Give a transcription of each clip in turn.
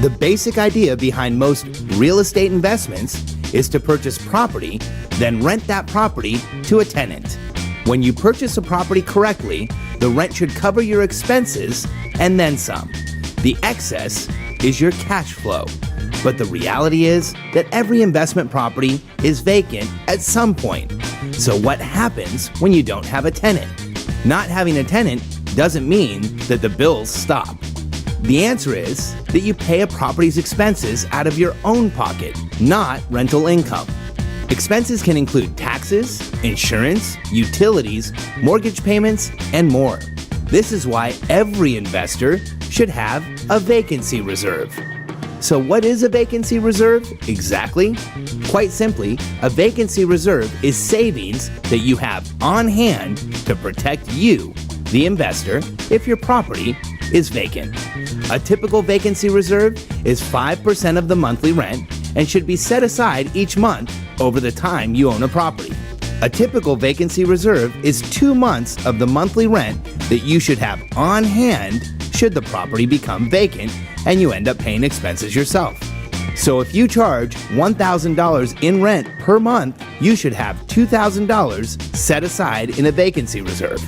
The basic idea behind most real estate investments is to purchase property, then rent that property to a tenant. When you purchase a property correctly, the rent should cover your expenses and then some. The excess is your cash flow. But the reality is that every investment property is vacant at some point. So what happens when you don't have a tenant? Not having a tenant doesn't mean that the bills stop. The answer is that you pay a property's expenses out of your own pocket, not rental income. Expenses can include taxes, insurance, utilities, mortgage payments, and more. This is why every investor should have a vacancy reserve. So what is a vacancy reserve exactly? Quite simply, a vacancy reserve is savings that you have on hand to protect you, the investor, if your property is vacant. A typical vacancy reserve is 5% of the monthly rent and should be set aside each month over the time you own a property. A typical vacancy reserve is 2 months of the monthly rent that you should have on hand should the property become vacant and you end up paying expenses yourself. So if you charge $1,000 in rent per month, you should have $2,000 set aside in a vacancy reserve.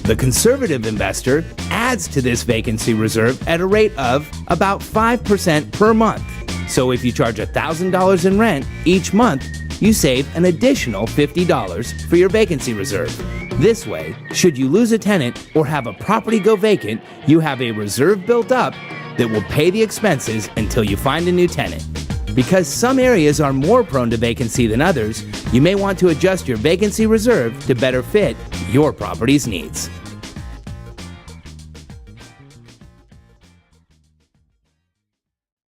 The conservative investor adds to this vacancy reserve at a rate of about 5% per month. So if you charge $1,000 in rent each month, you save an additional $50 for your vacancy reserve. This way, should you lose a tenant or have a property go vacant, you have a reserve built up that will pay the expenses until you find a new tenant. Because some areas are more prone to vacancy than others, you may want to adjust your vacancy reserve to better fit your property's needs.